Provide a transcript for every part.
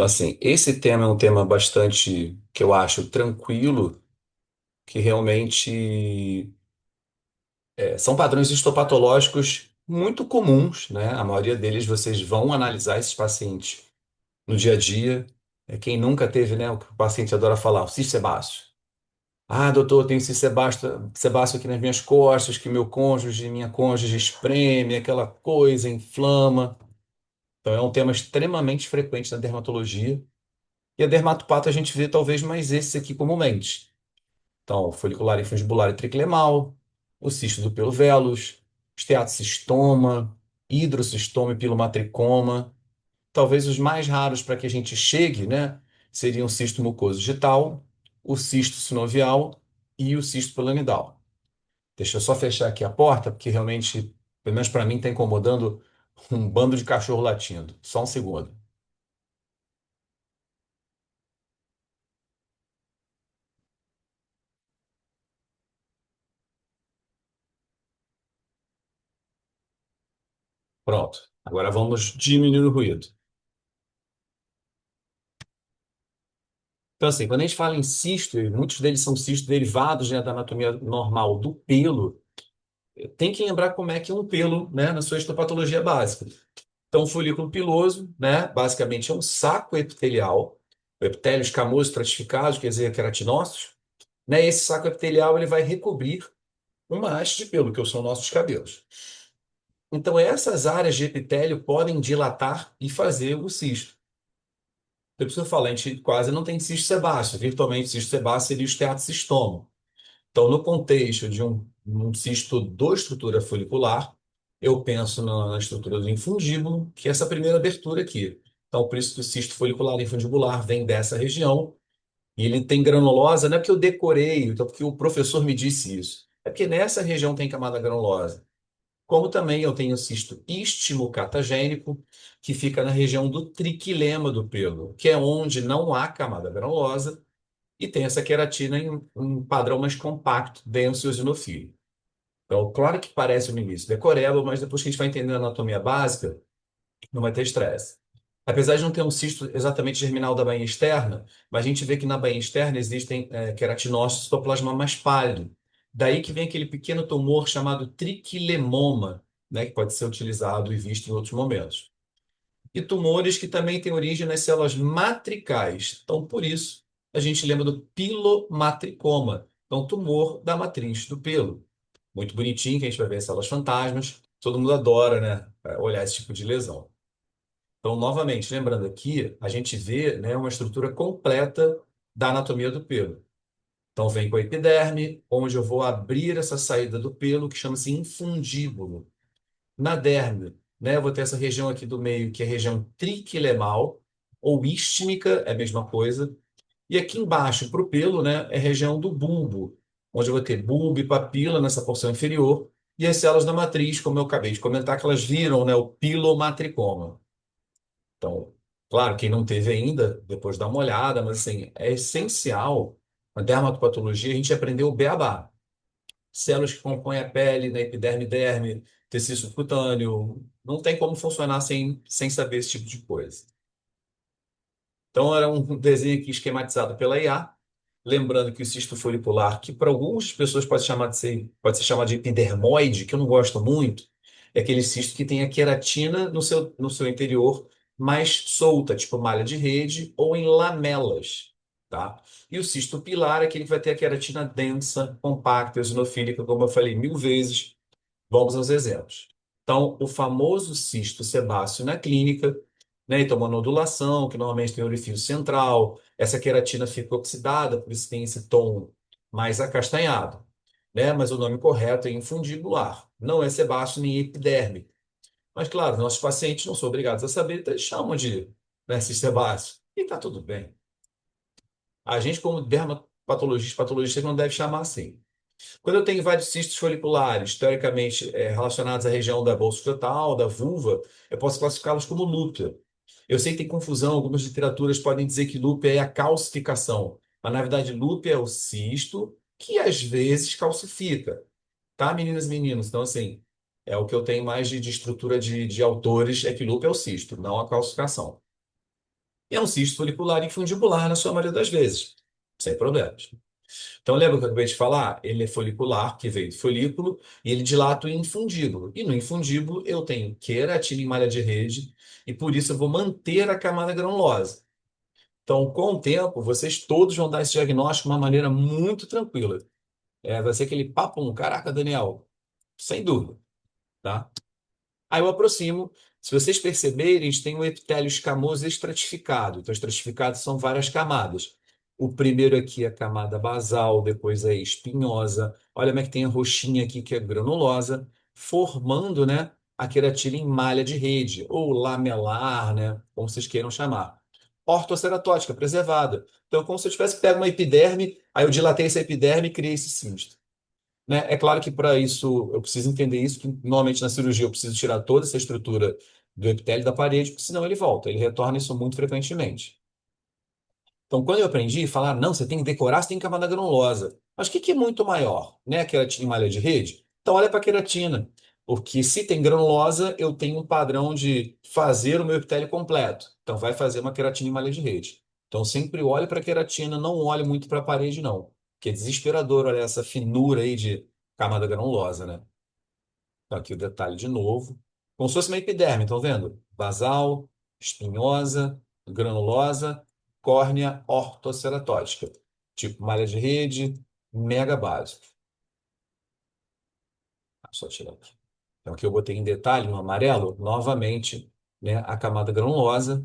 Então, assim, esse tema é um tema bastante, que eu acho tranquilo, que realmente são padrões histopatológicos muito comuns, né? A maioria deles vocês vão analisar esses pacientes no dia a dia. Quem nunca teve, né, o que o paciente adora falar, o cisto sebáceo. Ah, doutor, eu tenho esse sebáceo aqui nas minhas costas, que meu cônjuge, minha cônjuge espreme, aquela coisa, inflama. Então é um tema extremamente frequente na dermatologia. E a dermatopato a gente vê talvez mais esses aqui comumente. Então, folicular infundibular e triquilemal, o cisto do pelo vellus, esteatocistoma, hidrocistoma e pilomatricoma. Talvez os mais raros para que a gente chegue, né, seriam o cisto mucoso digital, o cisto sinovial e o cisto piloidal. Deixa eu só fechar aqui a porta, porque realmente, pelo menos para mim, está incomodando um bando de cachorro latindo. Só um segundo. Pronto. Agora vamos diminuir o ruído. Então, assim, quando a gente fala em cisto, e muitos deles são cistos derivados, né, da anatomia normal do pelo, tem que lembrar como é que é um pelo, né, na sua histopatologia básica. Então, o folículo piloso, né, basicamente é um saco epitelial, o epitélio escamoso estratificado, quer dizer, queratinócitos, né, esse saco epitelial ele vai recobrir uma haste de pelo, que são nossos cabelos. Então, essas áreas de epitélio podem dilatar e fazer o cisto. Então, por isso eu falo, a gente quase não tem cisto sebáceo. Virtualmente, cisto sebáceo seria o esteatocistoma. Então, no contexto de um cisto de estrutura folicular, eu penso na estrutura do infundíbulo, que é essa primeira abertura aqui. Então, por isso que o cisto folicular infundibular vem dessa região, e ele tem granulosa, não é porque eu decorei, então porque o professor me disse isso. É porque nessa região tem camada granulosa. Como também eu tenho cisto istmo-catagênico, que fica na região do triquilema do pelo, que é onde não há camada granulosa, e tem essa queratina em um padrão mais compacto, denso e eosinofílico. Então, claro que parece no início decoreba, mas depois que a gente vai entendendo a anatomia básica, não vai ter estresse. Apesar de não ter um cisto exatamente germinal da bainha externa, mas a gente vê que na bainha externa existem queratinócitos do citoplasma mais pálido. Daí que vem aquele pequeno tumor chamado triquilemoma, né, que pode ser utilizado e visto em outros momentos. E tumores que também têm origem nas células matricais. Então, por isso, a gente lembra do pilomatricoma, então tumor da matriz do pelo. Muito bonitinho, que a gente vai ver as células fantasmas. Todo mundo adora, né, olhar esse tipo de lesão. Então, novamente, lembrando aqui, a gente vê, né, uma estrutura completa da anatomia do pelo. Então, vem com a epiderme, onde eu vou abrir essa saída do pelo, que chama-se infundíbulo. Na derme, né, eu vou ter essa região aqui do meio, que é a região triquilemal, ou istmica, é a mesma coisa. E aqui embaixo, para o pelo, né, é a região do bulbo, onde eu vou ter bulbo e papila nessa porção inferior, e as células da matriz, como eu acabei de comentar, que elas viram, né, o pilomatricoma. Então, claro, quem não teve ainda, depois dá uma olhada, mas assim, é essencial na dermatopatologia a gente aprender o beabá. Células que compõem a pele, na epiderme, derme, tecido subcutâneo, não tem como funcionar sem saber esse tipo de coisa. Então, era um desenho aqui esquematizado pela IA, lembrando que o cisto folicular, que para algumas pessoas pode ser chamado de epidermoide, que eu não gosto muito, é aquele cisto que tem a queratina no seu interior mais solta, tipo malha de rede ou em lamelas, tá? E o cisto pilar é aquele que vai ter a queratina densa, compacta, eosinofílica, como eu falei 1000 vezes. Vamos aos exemplos. Então, o famoso cisto sebáceo na clínica, né? Então, uma nodulação, que normalmente tem orifício central, essa queratina fica oxidada, por isso tem esse tom mais acastanhado, né? Mas o nome correto é infundibular. Não é sebáceo nem epiderme. Mas, claro, nossos pacientes não são obrigados a saber, então eles chamam de, né, cisto sebáceo. E está tudo bem. A gente, como dermatopatologista, patologista, não deve chamar assim. Quando eu tenho vários cistos foliculares, teoricamente relacionados à região da bolsa escrotal, da vulva, eu posso classificá-los como lúpia. Eu sei que tem confusão, algumas literaturas podem dizer que lúpia é a calcificação, mas na verdade lúpia é o cisto que às vezes calcifica, tá, meninas e meninos? Então, assim, é o que eu tenho mais de estrutura de autores, é que lúpia é o cisto, não a calcificação. E é um cisto folicular infundibular na sua maioria das vezes, sem problemas. Então, lembra que eu acabei de falar? Ele é folicular, que veio do folículo, e ele dilata o infundíbulo. E no infundíbulo eu tenho queratina em malha de rede, e por isso eu vou manter a camada granulosa. Então, com o tempo, vocês todos vão dar esse diagnóstico de uma maneira muito tranquila. Vai ser aquele papo, caraca, Daniel, sem dúvida, tá? Aí eu aproximo. Se vocês perceberem, a gente tem um epitélio escamoso estratificado. Então, estratificados são várias camadas. O primeiro aqui é a camada basal, depois é espinhosa. Olha como é que tem a roxinha aqui, que é granulosa, formando, né, a queratina em malha de rede, ou lamelar, né, como vocês queiram chamar. Ortoceratose preservada. Então, como se eu tivesse pego uma epiderme, aí eu dilatei essa epiderme e criei esse cisto, né? É claro que para isso eu preciso entender isso, que normalmente na cirurgia eu preciso tirar toda essa estrutura do epitélio da parede, porque senão ele volta, ele retorna isso muito frequentemente. Então, quando eu aprendi a falar, não, você tem que decorar, você tem camada granulosa. Mas o que que é muito maior, né? A queratina em malha de rede? Então, olha para a queratina, porque se tem granulosa, eu tenho um padrão de fazer o meu epitélio completo. Então, vai fazer uma queratina em malha de rede. Então, sempre olhe para a queratina, não olhe muito para a parede, não. Que é desesperador, olha essa finura aí de camada granulosa, né? Então, aqui o detalhe de novo. Como se fosse uma epiderme, estão vendo? Basal, espinhosa, granulosa, córnea ortoceratótica. Tipo malha de rede, mega básico. Só tirar aqui. Então, aqui eu botei em detalhe, no amarelo, novamente, né, a camada granulosa.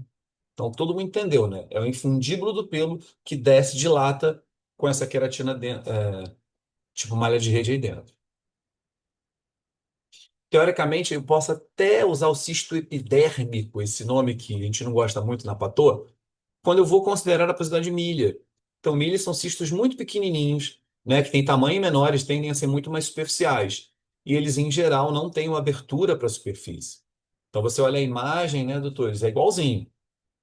Então, todo mundo entendeu, né? É o infundíbulo do pelo que desce, dilata com essa queratina dentro, tipo malha de rede aí dentro. Teoricamente, eu posso até usar o cisto epidérmico, esse nome que a gente não gosta muito na pato, quando eu vou considerar a possibilidade de milha. Então, milhas são cistos muito pequenininhos, né, que têm tamanho menores, tendem a ser muito mais superficiais. E eles, em geral, não têm uma abertura para a superfície. Então, você olha a imagem, né, doutores, é igualzinho.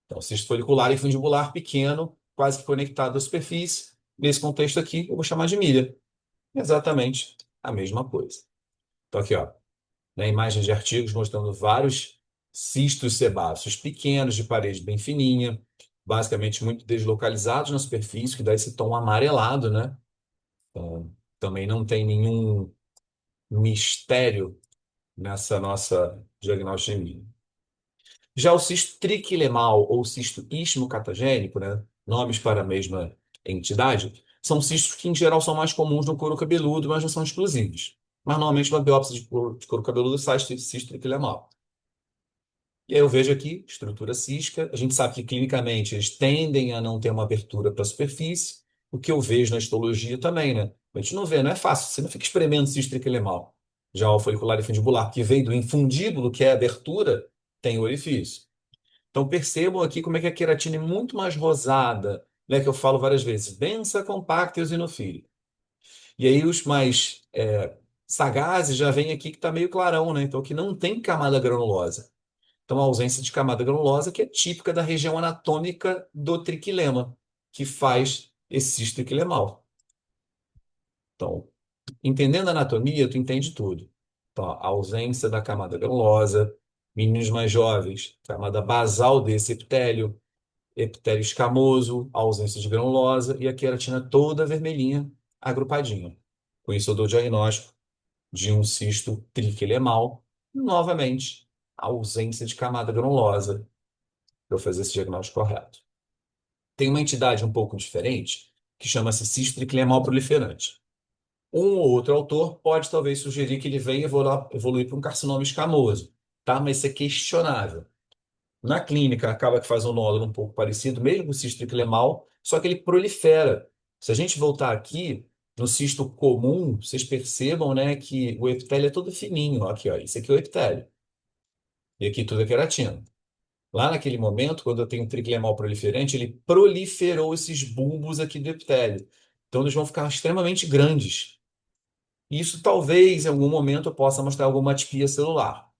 Então, cisto folicular e fundibular pequeno, quase que conectado à superfície. Nesse contexto aqui, eu vou chamar de milha. Exatamente a mesma coisa. Então, aqui, ó, né, imagens de artigos mostrando vários cistos sebáceos pequenos, de parede bem fininha, basicamente muito deslocalizados na superfície, que dá esse tom amarelado, né? Então, também não tem nenhum mistério nessa nossa diagnóstica de milho. Já o cisto triquilemal ou cisto ismocatagênico, né? Nomes para a mesma entidade, são cistos que, em geral, são mais comuns no couro cabeludo, mas não são exclusivos. Mas, normalmente, uma biópsia de couro cabeludo sai cisto triquilemal. E aí eu vejo aqui, estrutura cística. A gente sabe que clinicamente eles tendem a não ter uma abertura para a superfície. O que eu vejo na histologia também, né? A gente não vê, não é fácil. Você não fica espremendo cisto triquilemal. Já o folicular e fundibular, que veio do infundíbulo, que é a abertura, tem orifício. Então percebam aqui como é que a queratina é muito mais rosada, né? Que eu falo várias vezes, densa, compacta e eosinofílica. E aí os mais sagazes já vêm aqui que está meio clarão, né? Então que não tem camada granulosa. Então, a ausência de camada granulosa, que é típica da região anatômica do triquilema, que faz esse cisto triquilemal. Então, entendendo a anatomia, tu entende tudo. Então, a ausência da camada granulosa, meninos mais jovens, camada basal desse epitélio, epitélio escamoso, ausência de granulosa e a queratina toda vermelhinha, agrupadinha. Com isso, eu dou o diagnóstico de um cisto triquilemal, novamente, ausência de camada granulosa para eu fazer esse diagnóstico correto. Tem uma entidade um pouco diferente que chama-se cisto triclemal proliferante. Um ou outro autor pode talvez sugerir que ele venha evoluir para um carcinoma escamoso, tá? Mas isso é questionável. Na clínica, acaba que faz um nódulo um pouco parecido, mesmo com o cisto triclemal, só que ele prolifera. Se a gente voltar aqui no cisto comum, vocês percebam, né, que o epitélio é todo fininho. Aqui, ó, isso aqui é o epitélio. E aqui tudo é queratina. Lá naquele momento, quando eu tenho um triclemal proliferante, ele proliferou esses bulbos aqui do epitélio. Então, eles vão ficar extremamente grandes. E isso talvez, em algum momento, eu possa mostrar alguma atipia celular.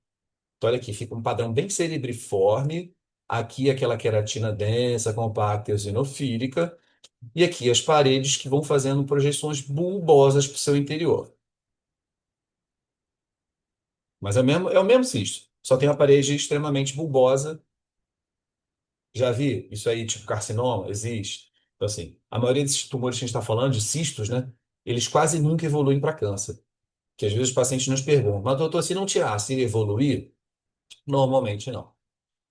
Então, olha aqui, fica um padrão bem cerebriforme. Aqui, aquela queratina densa, compacta e eosinofílica. E aqui, as paredes que vão fazendo projeções bulbosas para o seu interior. Mas é o mesmo cisto. Só tem a parede extremamente bulbosa. Já vi isso aí, tipo carcinoma, existe. Então, assim, a maioria desses tumores que a gente está falando, de cistos, né? Eles quase nunca evoluem para câncer. Que às vezes os pacientes nos perguntam, mas doutor, se não tirar, se evoluir? Normalmente não.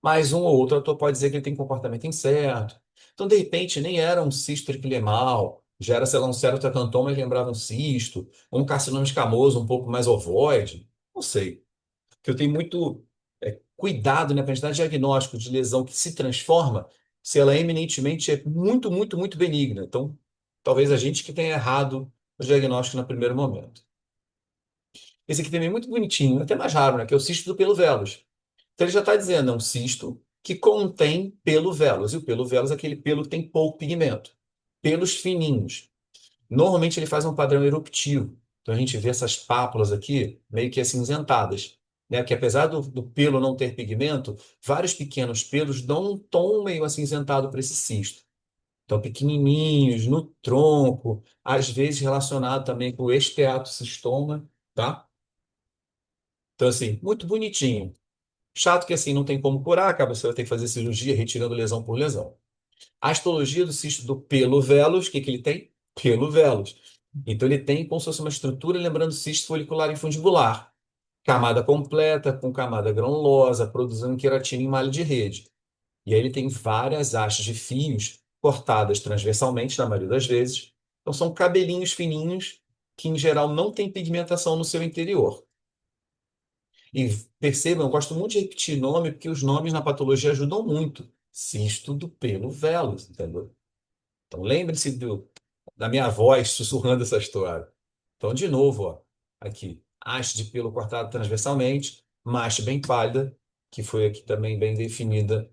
Mas um ou outro autor pode dizer que ele tem comportamento incerto. Então, de repente, nem era um cisto triquilemal, já era, sei lá, um cerotracantoma que lembrava um cisto, ou um carcinoma escamoso um pouco mais ovoide. Não sei. Que eu tenho muito cuidado, né, para a gente dar diagnóstico de lesão que se transforma se ela eminentemente é muito, muito, muito benigna. Então, talvez a gente que tenha errado o diagnóstico no primeiro momento. Esse aqui também é muito bonitinho, até mais raro, né, que é o cisto do pelo vellus. Então, ele já está dizendo, é um cisto que contém pelo vellus. E o pelo vellus é aquele pelo que tem pouco pigmento. Pelos fininhos. Normalmente ele faz um padrão eruptivo. Então a gente vê essas pápulas aqui meio que acinzentadas, né? Que apesar do pelo não ter pigmento, vários pequenos pelos dão um tom meio acinzentado para esse cisto. Então pequenininhos no tronco, às vezes relacionado também com o esteatocistoma, tá? Então assim, muito bonitinho. Chato que assim não tem como curar, acaba você vai ter que fazer cirurgia retirando lesão por lesão. A histologia do cisto do pelo vellus, o que que ele tem? Pelo vellus. Então ele tem como se fosse uma estrutura lembrando cisto folicular infundibular. Camada completa, com camada granulosa, produzindo queratina em malha de rede. E aí ele tem várias hastes de fios cortadas transversalmente, na maioria das vezes. Então são cabelinhos fininhos que, em geral, não têm pigmentação no seu interior. E percebam, eu gosto muito de repetir nome, porque os nomes na patologia ajudam muito. Cisto do pelo vellus, entendeu? Então, lembre-se da minha voz sussurrando essa história. Então, de novo, ó, aqui, haste de pelo cortado transversalmente, uma haste bem pálida, que foi aqui também bem definida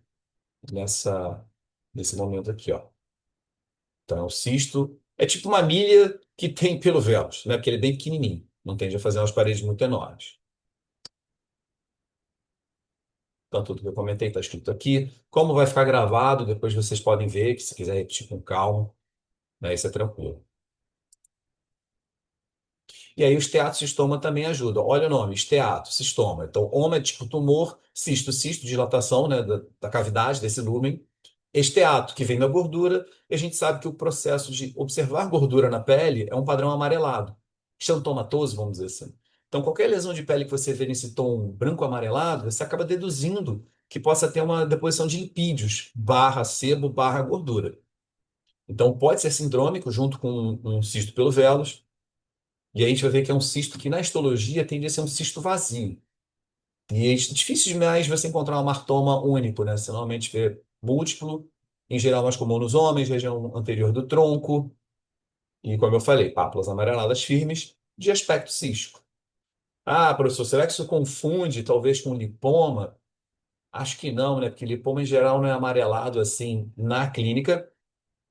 nesse momento aqui, ó. Então, o cisto é tipo uma milha que tem pelo vellus, né? Porque ele é bem pequenininho, não tende a fazer umas paredes muito enormes. Então, tudo que eu comentei está escrito aqui. Como vai ficar gravado, depois vocês podem ver, que se quiser repetir com calma, né? Isso é tranquilo. E aí o esteatocistoma também ajuda. Olha o nome, esteatocistoma. Então, oma é tipo tumor, cisto, cisto, dilatação, né, da cavidade, desse lúmen. Esteato, que vem da gordura, e a gente sabe que o processo de observar gordura na pele é um padrão amarelado. Xantomatoso, vamos dizer assim. Então, qualquer lesão de pele que você vê nesse tom branco-amarelado, você acaba deduzindo que possa ter uma deposição de lipídios, barra sebo, barra gordura. Então, pode ser sindrômico junto com um cisto pelo vellus, e aí a gente vai ver que é um cisto que na histologia tende a ser um cisto vazio. E é difícil demais você encontrar um martoma único, né? Você normalmente vê múltiplo, em geral mais comum nos homens, região anterior do tronco, e como eu falei, pápulas amareladas firmes, de aspecto cístico. Ah, professor, será que isso confunde talvez com lipoma? Acho que não, né? Porque lipoma em geral não é amarelado assim na clínica,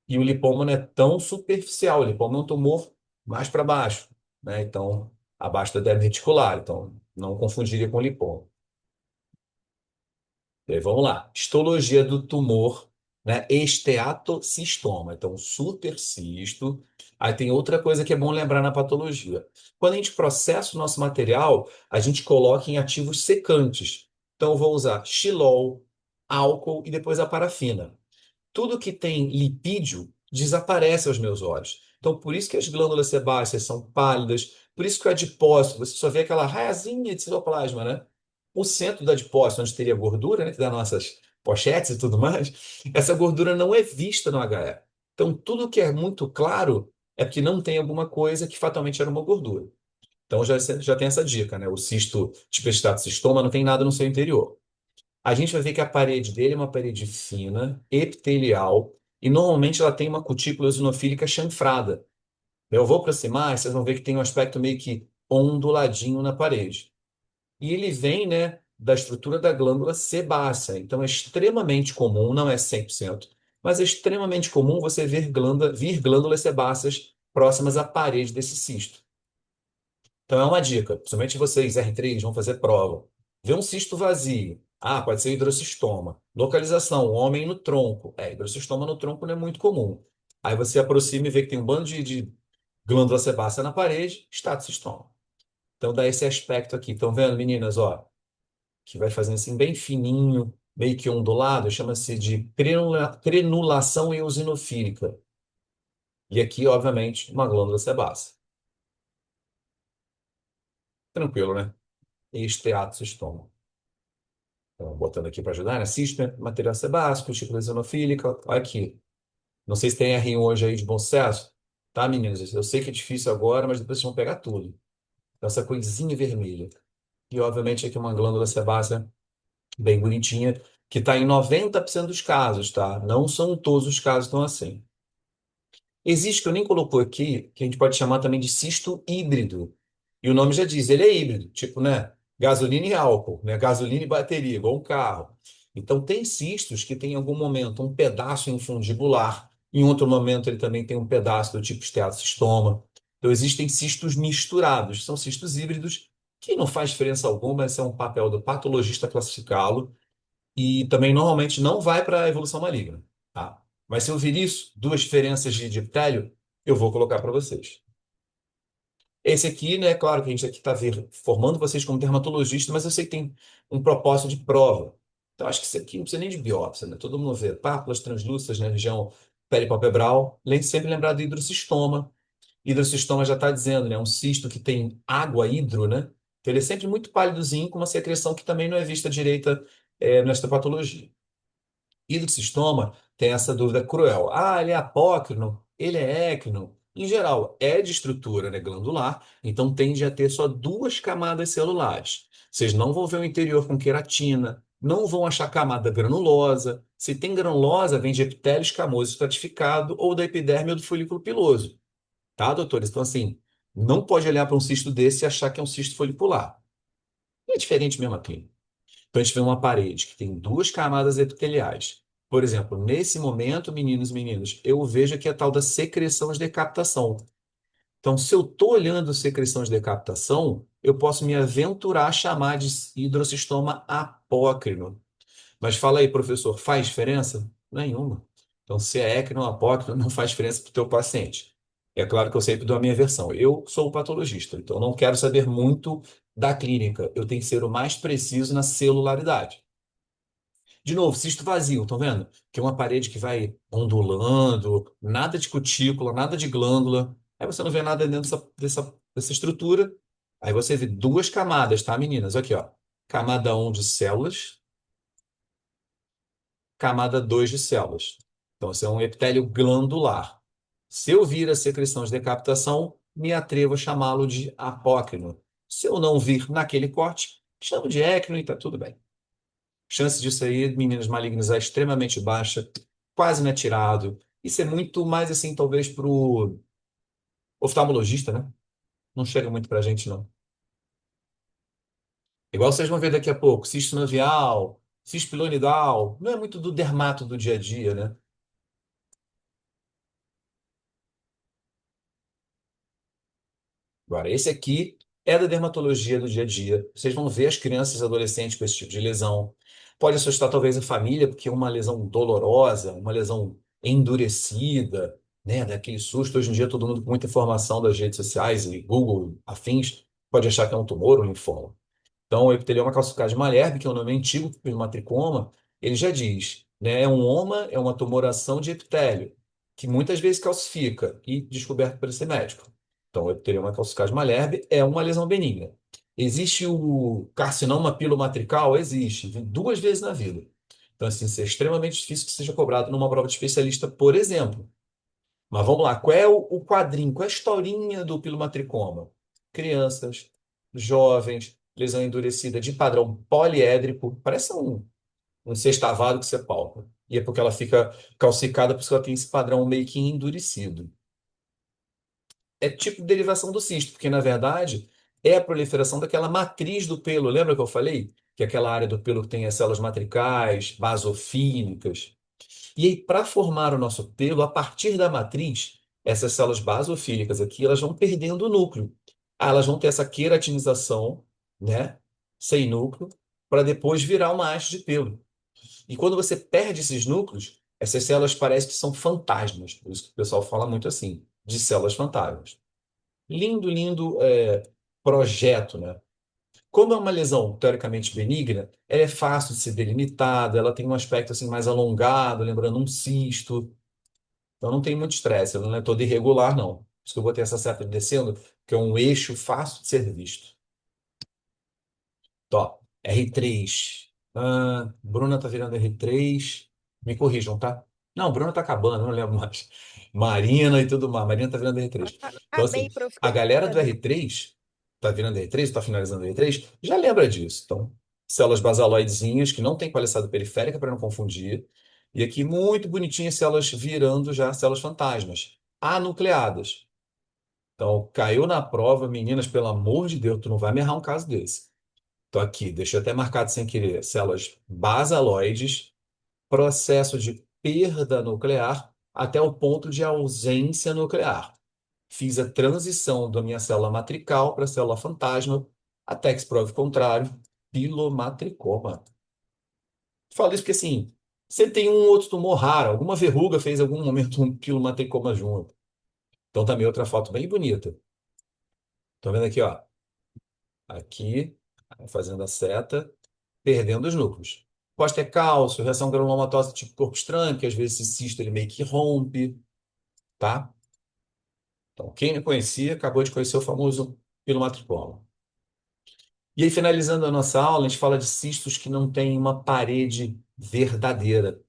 e o lipoma não é tão superficial. O lipoma é um tumor mais para baixo, né? Então, abaixo da derme reticular. Então, não confundiria com lipoma. E aí, vamos lá. Histologia do tumor, né? Esteatocistoma. Então, supercisto. Aí tem outra coisa que é bom lembrar na patologia. Quando a gente processa o nosso material, a gente coloca em ativos secantes. Então, eu vou usar xilol, álcool e depois a parafina. Tudo que tem lipídio desaparece aos meus olhos. Então, por isso que as glândulas sebáceas são pálidas, por isso que o adipócito, você só vê aquela raiazinha de citoplasma, né? O centro do adipócito, onde teria gordura, né, que dá nossas pochetes e tudo mais, essa gordura não é vista no HE. Então, tudo que é muito claro é porque não tem alguma coisa que fatalmente era uma gordura. Então, já tem essa dica, né? O cisto, tipo estatocistoma, não tem nada no seu interior. A gente vai ver que a parede dele é uma parede fina, epitelial, e normalmente ela tem uma cutícula eosinofílica chanfrada. Eu vou aproximar, vocês vão ver que tem um aspecto meio que onduladinho na parede. E ele vem, né, da estrutura da glândula sebácea. Então é extremamente comum, não é 100%, mas é extremamente comum você vir glândulas sebáceas próximas à parede desse cisto. Então é uma dica, principalmente vocês, R3, vão fazer prova. Vê um cisto vazio. Ah, pode ser hidrocistoma. Localização, homem no tronco. Hidrocistoma no tronco não é muito comum. Aí você aproxima e vê que tem um bando de glândula sebácea na parede, estatocistoma. Então dá esse aspecto aqui. Estão vendo, meninas, ó, que vai fazendo assim bem fininho, meio que ondulado, chama-se de crenulação eosinofílica. E aqui, obviamente, uma glândula sebácea. Tranquilo, né? Esteatocistoma. Então, botando aqui para ajudar, né? Cisto, material sebáceo, cutícula eosinofílica. Olha aqui. Não sei se tem R1 hoje aí de bom sucesso. Tá, meninos? Eu sei que é difícil agora, mas depois vocês vão pegar tudo. Então, essa coisinha vermelha. E, obviamente, aqui uma glândula sebácea bem bonitinha, que está em 90% dos casos, tá? Não são todos os casos que estão assim. Existe, que eu nem colocou aqui, que a gente pode chamar também de cisto híbrido. E o nome já diz, ele é híbrido, tipo, né? Gasolina e álcool, né? Gasolina e bateria, igual um carro. Então, tem cistos que tem em algum momento um pedaço infundibular, em outro momento ele também tem um pedaço do tipo esteatocistoma. Então, existem cistos misturados, são cistos híbridos, que não faz diferença alguma, esse é um papel do patologista classificá-lo, e também normalmente não vai para a evolução maligna, tá? Mas se eu vir isso, duas diferenças de epitélio, eu vou colocar para vocês. Esse aqui, né, claro que a gente aqui está formando vocês como dermatologista, mas eu sei que tem um propósito de prova. Então, acho que isso aqui não precisa nem de biópsia, né? Todo mundo vê pápulas translúcidas na região peripalpebral. Sempre lembrar do hidrocistoma. Hidrocistoma já está dizendo, né? Um cisto que tem água hidro, né? Então, ele é sempre muito pálidozinho, com uma secreção que também não é vista direita, nesta patologia. Hidrocistoma tem essa dúvida cruel. Ah, ele é apócrino, ele é équino. Em geral, é de estrutura, né, glandular, então tende a ter só duas camadas celulares. Vocês não vão ver o interior com queratina, não vão achar camada granulosa. Se tem granulosa, vem de epitélio escamoso estratificado ou da epiderme ou do folículo piloso. Tá, doutores? Então, assim, não pode olhar para um cisto desse e achar que é um cisto folicular. É diferente mesmo aqui. Então, a gente vê uma parede que tem duas camadas epiteliais. Por exemplo, nesse momento, meninos e meninas, eu vejo aqui a tal da secreção de decapitação. Então, se eu estou olhando secreção de decapitação, eu posso me aventurar a chamar de hidrocistoma apócrino. Mas fala aí, professor, faz diferença? Nenhuma. Então, se é écrino ou apócrino, não faz diferença para o teu paciente. É claro que eu sempre dou a minha versão. Eu sou o patologista, então eu não quero saber muito da clínica. Eu tenho que ser o mais preciso na celularidade. De novo, cisto vazio, estão vendo? Que é uma parede que vai ondulando, nada de cutícula, nada de glândula. Aí você não vê nada dentro dessa estrutura. Aí você vê duas camadas, tá, meninas? Aqui, ó. Camada um de células, camada 2 de células. Então, isso é um epitélio glandular. Se eu vir a secreção de decapitação, me atrevo a chamá-lo de apócrino. Se eu não vir naquele corte, chamo de équino e está tudo bem. Chance disso aí, meninas malignas, é extremamente baixa, quase não é tirado. Isso é muito mais assim, talvez, para o oftalmologista, né? Não chega muito para a gente, não. Igual vocês vão ver daqui a pouco, cisto sinovial, cisto pilonidal, não é muito do dermato do dia a dia, né? Agora, esse aqui é da dermatologia do dia a dia. Vocês vão ver as crianças e adolescentes com esse tipo de lesão. Pode assustar talvez a família, porque é uma lesão dolorosa, uma lesão endurecida, né? Daquele susto. Hoje em dia, todo mundo com muita informação das redes sociais e Google, afins, pode achar que é um tumor ou um linfoma. Então, o epitelioma calcificado de Malherbe, que é o nome antigo do matricoma, ele já diz, né, é um oma, é uma tumoração de epitélio, que muitas vezes calcifica e descoberto por esse médico. Então, o epitelioma calcificado de Malherbe é uma lesão benigna. Existe o carcinoma pilomatrical? Existe, duas vezes na vida. Então, assim, isso é extremamente difícil que seja cobrado numa prova de especialista, por exemplo. Mas vamos lá, qual é o quadrinho, qual é a historinha do pilomatricoma? Crianças, jovens, lesão endurecida de padrão poliédrico, parece um sextavado que você palpa. E é porque ela fica calcicada, porque ela tem esse padrão meio que endurecido. É tipo de derivação do cisto, porque na verdade é a proliferação daquela matriz do pelo. Lembra que eu falei? Que é aquela área do pelo que tem as células matricais, basofílicas. E aí, para formar o nosso pelo, a partir da matriz, essas células basofílicas aqui, elas vão perdendo o núcleo. Ah, elas vão ter essa queratinização, né? Sem núcleo, para depois virar uma haste de pelo. E quando você perde esses núcleos, essas células parecem que são fantasmas. Por isso que o pessoal fala muito assim, de células fantasmas. Lindo, lindo projeto, né? Como é uma lesão teoricamente benigna, ela é fácil de ser delimitada, ela tem um aspecto assim mais alongado, lembrando um cisto. Então não tem muito estresse, ela não é toda irregular, não. Por isso que eu botei essa seta descendo, que é um eixo fácil de ser visto. Top. R3. Bruna tá virando R3. Me corrijam, tá? Não, Bruna tá acabando, não lembro mais. Marina e tudo mais. Marina tá virando R3. Então, assim, Acabei, prof. a galera do Brincadeira. R3 tá virando R3, tá finalizando R3, já lembra disso. Então, células basaloidezinhas que não tem coalescida periférica para não confundir. E aqui, muito bonitinhas, células virando já células fantasmas, anucleadas. Então, caiu na prova, meninas, pelo amor de Deus, tu não vai me errar um caso desse. Tô aqui, deixa eu até marcado sem querer. Células basaloides, processo de perda nuclear até o ponto de ausência nuclear. Fiz a transição da minha célula matrical para a célula fantasma, até que se prove o contrário, pilomatricoma. Falo isso porque, assim, você tem um outro tumor raro, alguma verruga fez em algum momento um pilomatricoma junto. Então, também outra foto bem bonita. Estão vendo aqui, ó? Aqui, fazendo a seta, perdendo os núcleos. Pode ter cálcio, reação granulomatosa tipo corpo estranho, que às vezes esse cisto ele meio que rompe, tá? Então, quem não conhecia, acabou de conhecer o famoso pilomatricoma. E aí, finalizando a nossa aula, a gente fala de cistos que não têm uma parede verdadeira,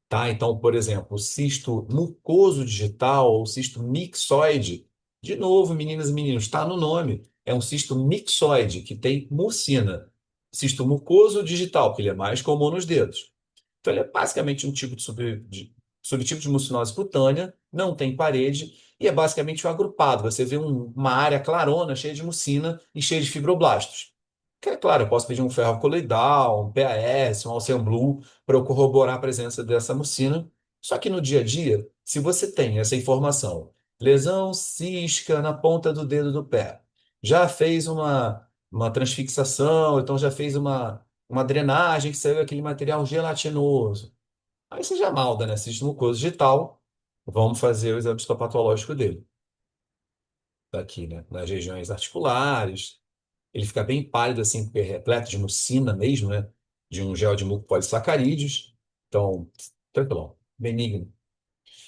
tá? Então, por exemplo, o cisto mucoso digital ou cisto mixoide, de novo, meninas e meninos, está no nome. É um cisto mixoide que tem mucina. Cisto mucoso digital, que ele é mais comum nos dedos. Então, ele é basicamente um tipo de subtipo de mucinose cutânea, não tem parede e é basicamente um agrupado. Você vê uma área clarona, cheia de mucina e cheia de fibroblastos. Que é claro, eu posso pedir um ferro coloidal, um PAS, um Alcium Blue para eu corroborar a presença dessa mucina. Só que no dia a dia, se você tem essa informação, lesão cística na ponta do dedo do pé, já fez uma transfixação, então já fez uma drenagem que saiu aquele material gelatinoso. Aí você já malda, né? Cisto mucoso digital, vamos fazer o exame histopatológico dele. Tá aqui, né? Nas regiões articulares. Ele fica bem pálido, assim, porque é repleto de mucina mesmo, né? De um gel de muco polissacarídeos. Então, tranquilão, benigno.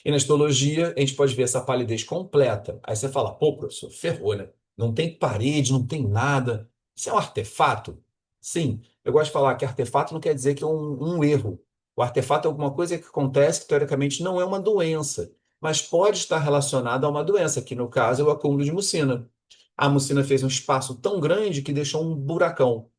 E na histologia, a gente pode ver essa palidez completa. Aí você fala, pô, professor, ferrou, né? Não tem parede, não tem nada. Isso é um artefato? Sim, eu gosto de falar que artefato não quer dizer que é um erro. O artefato é alguma coisa que acontece que, teoricamente, não é uma doença, mas pode estar relacionada a uma doença, que no caso é o acúmulo de mucina. A mucina fez um espaço tão grande que deixou um buracão.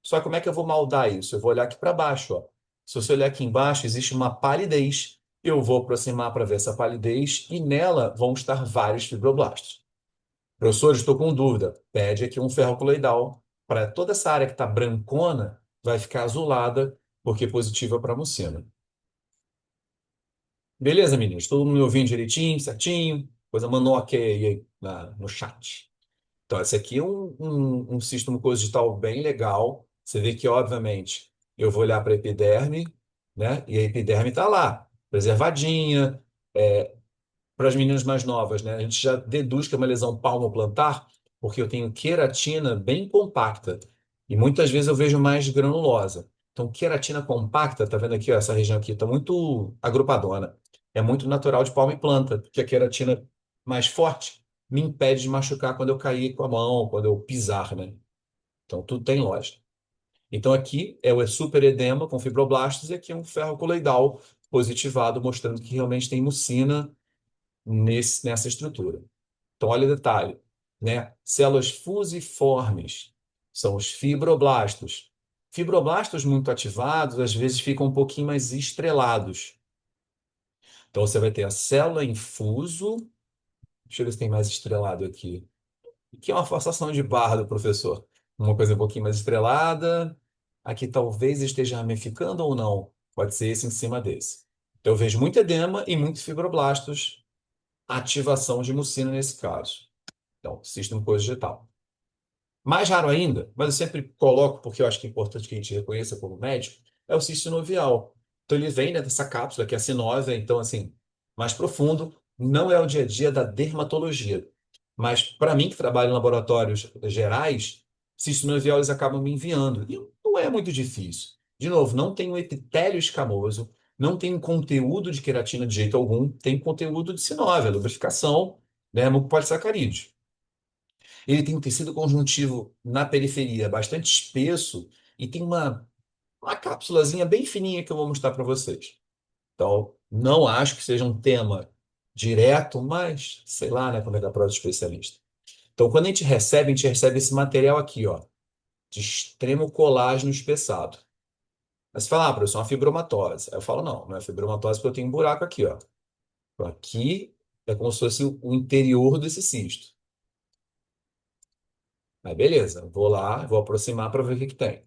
Só que como é que eu vou maldar isso? Eu vou olhar aqui para baixo, ó. Se você olhar aqui embaixo, existe uma palidez. Eu vou aproximar para ver essa palidez e nela vão estar vários fibroblastos. Professor, estou com dúvida. Pede aqui um ferro coloidal para toda essa área que está brancona vai ficar azulada porque é positiva para mucina. Beleza, meninos? Todo mundo me ouvindo direitinho, certinho? Coisa mandou um ok aí no chat. Então, esse aqui é um cisto mucoso digital bem legal. Você vê que, obviamente, eu vou olhar para a epiderme, né? E a epiderme está lá, preservadinha. Para as meninas mais novas, né? A gente já deduz que é uma lesão palmoplantar, porque eu tenho queratina bem compacta. E muitas vezes eu vejo mais granulosa. Então, queratina compacta, tá vendo aqui, ó, essa região aqui, está muito agrupadona. É muito natural de palma e planta, porque a queratina mais forte me impede de machucar quando eu cair com a mão, quando eu pisar, né? Então, tudo tem lógica. Então, aqui é o superedema com fibroblastos e aqui é um ferro coloidal positivado, mostrando que realmente tem mucina nessa estrutura. Então, olha o detalhe, né? Células fusiformes são os fibroblastos. Fibroblastos muito ativados, às vezes ficam um pouquinho mais estrelados. Então, você vai ter a célula em fuso. Deixa eu ver se tem mais estrelado aqui. Que é uma forçação de barra do professor. Uma coisa um pouquinho mais estrelada. Aqui talvez esteja ramificando ou não. Pode ser esse em cima desse. Então, eu vejo muito edema e muitos fibroblastos. Ativação de mucina nesse caso. Então, cisto mucoso digital. Mais raro ainda, mas eu sempre coloco, porque eu acho que é importante que a gente reconheça como médico, é o cisto sinovial. Então, ele vem, né, dessa cápsula que é a sinóvia, então, assim, mais profundo, não é o dia a dia da dermatologia. Mas, para mim, que trabalho em laboratórios gerais, cisto sinovial eles acabam me enviando. E não é muito difícil. De novo, não tem um epitélio escamoso, não tem um conteúdo de queratina de jeito algum, tem conteúdo de sinóvia, lubrificação, né, mucopolissacarídeos. Ele tem um tecido conjuntivo na periferia bastante espesso e tem uma cápsulazinha bem fininha que eu vou mostrar para vocês. Então, não acho que seja um tema direto, mas sei lá, né, como é da prova de especialista. Então, quando a gente recebe esse material aqui, ó, de extremo colágeno espessado. Aí você fala, ah, professor, é uma fibromatose. Aí eu falo, não, não é fibromatose porque eu tenho um buraco aqui, ó. Então, aqui é como se fosse o interior desse cisto. Aí, beleza, vou lá, vou aproximar para ver o que que tem.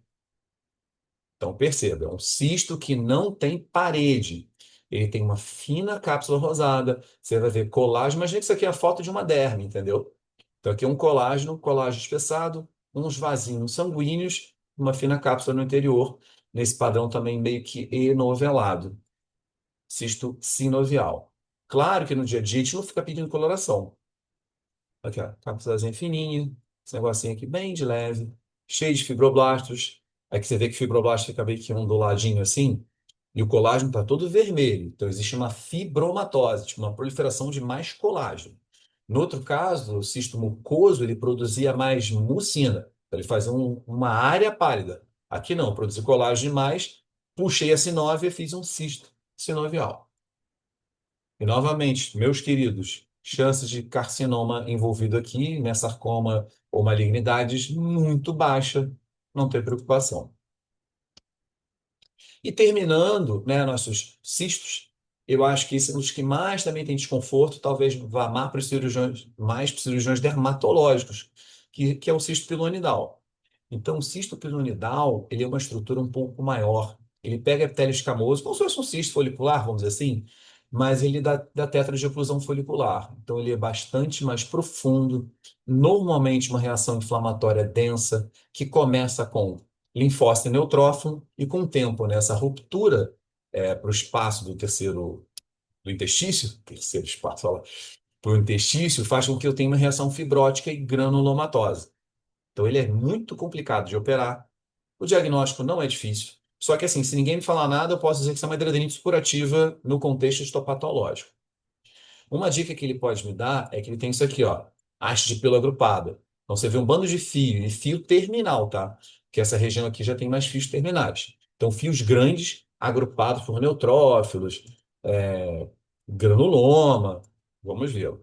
Então, perceba, é um cisto que não tem parede. Ele tem uma fina cápsula rosada. Você vai ver colágeno. Imagina que isso aqui é a foto de uma derme, entendeu? Então, aqui é um colágeno, colágeno espessado, uns vasinhos sanguíneos, uma fina cápsula no interior, nesse padrão também meio que enovelado, cisto sinovial. Claro que no dia a dia a gente não fica pedindo coloração. Aqui, ó, cápsulazinha fininha, esse negocinho aqui bem de leve, cheio de fibroblastos. Aí que você vê que o fibroblasto fica meio que onduladinho assim, e o colágeno está todo vermelho. Então existe uma fibromatose, tipo uma proliferação de mais colágeno. No outro caso, o cisto mucoso, ele produzia mais mucina. Então, ele fazia uma área pálida. Aqui não, produzi colágeno demais, puxei a sinóvia e fiz um cisto sinovial. E novamente, meus queridos, chances de carcinoma envolvido aqui, né, sarcoma ou malignidades, muito baixa, não tem preocupação. E terminando, né, nossos cistos, eu acho que esse é um dos que mais também tem desconforto, talvez vá mais para os cirurgiões dermatológicos, que é o cisto pilonidal. Então, o cisto pilonidal, ele é uma estrutura um pouco maior. Ele pega epitélio escamoso, como se fosse um cisto folicular, vamos dizer assim, mas ele dá tetra de oclusão folicular. Então, ele é bastante mais profundo, normalmente uma reação inflamatória densa, que começa com linfócito e neutrófilo, e com o tempo, né, essa ruptura para o espaço do terceiro, do intestício, terceiro espaço, para o intestício, faz com que eu tenha uma reação fibrótica e granulomatose. Então, ele é muito complicado de operar. O diagnóstico não é difícil. Só que, assim, se ninguém me falar nada, eu posso dizer que isso é uma hidradenite supurativa no contexto histopatológico. Uma dica que ele pode me dar é que ele tem isso aqui, ó, haste de pelo agrupada. Então você vê um bando de fio, e fio terminal, tá? Que essa região aqui já tem mais fios terminais. Então fios grandes, agrupados por neutrófilos, é, granuloma. Vamos ver.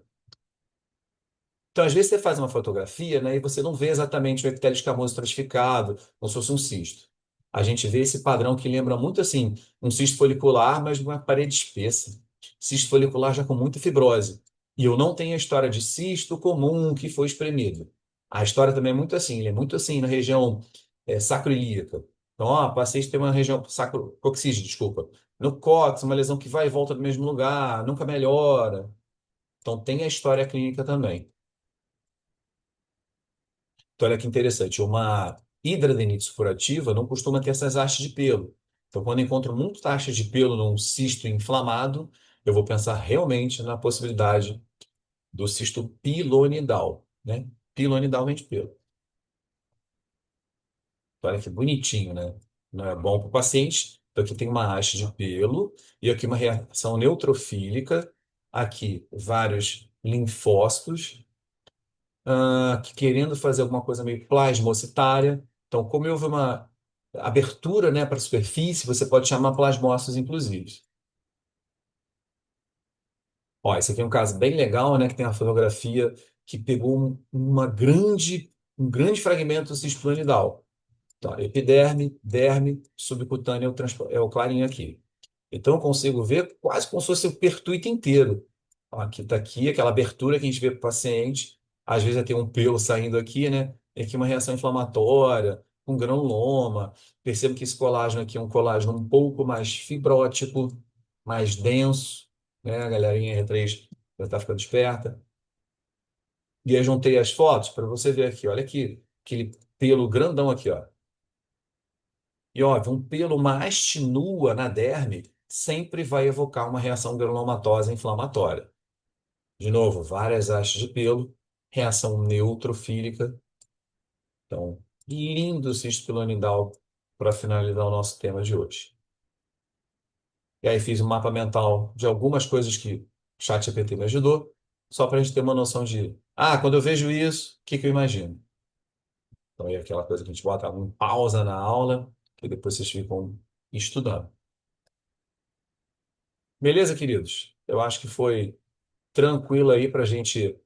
Então, às vezes, você faz uma fotografia, né, e você não vê exatamente o epitélio escamoso estratificado, como se fosse um cisto. A gente vê esse padrão que lembra muito assim, um cisto folicular, mas de uma parede espessa. Cisto folicular já com muita fibrose. E eu não tenho a história de cisto comum que foi espremido. A história também é muito assim, ele é muito assim na região sacroiliaca. Então, ó, paciente tem uma região coxígea, desculpa. No cóccix, uma lesão que vai e volta do mesmo lugar, nunca melhora. Então, tem a história clínica também. Então, olha que interessante, uma hidradenite supurativa não costuma ter essas hastes de pelo. Então, quando eu encontro muitas hastes de pelo num cisto inflamado, eu vou pensar realmente na possibilidade do cisto pilonidal, né? Pilonidal vem de pelo. Então, olha que bonitinho, né? Não é bom para o paciente. Então, aqui tem uma haste de pelo e aqui uma reação neutrofílica. Aqui, vários linfócitos querendo fazer alguma coisa meio plasmocitária. Então, como houve uma abertura, né, para a superfície, você pode chamar plasmócitos, inclusive. Ó, esse aqui é um caso bem legal, né, que tem uma fotografia que pegou um grande fragmento do cisto planidal. Tá, epiderme, derme, subcutâneo é o clarinho aqui. Então eu consigo ver quase como se fosse o pertuito inteiro. Ó, aqui está aqui, aquela abertura que a gente vê para o paciente. Às vezes tem um pelo saindo aqui, né? Tem aqui uma reação inflamatória, um granuloma. Percebo que esse colágeno aqui é um colágeno um pouco mais fibrótico, mais denso, né? A galerinha R3 já está ficando esperta. E aí juntei as fotos para você ver aqui. Olha aqui, aquele pelo grandão aqui, ó. E óbvio, um pelo, uma haste nua na derme sempre vai evocar uma reação granulomatosa inflamatória. De novo, várias hastes de pelo, reação neutrofílica. Então, Lindo cisto piramidal para finalizar o nosso tema de hoje. E aí fiz um mapa mental de algumas coisas que o ChatGPT me ajudou, só para a gente ter uma noção de, quando eu vejo isso, o que que eu imagino? Então é aquela coisa que a gente bota em pausa na aula, que depois vocês ficam estudando. Beleza, queridos? Eu acho que foi tranquilo aí para a gente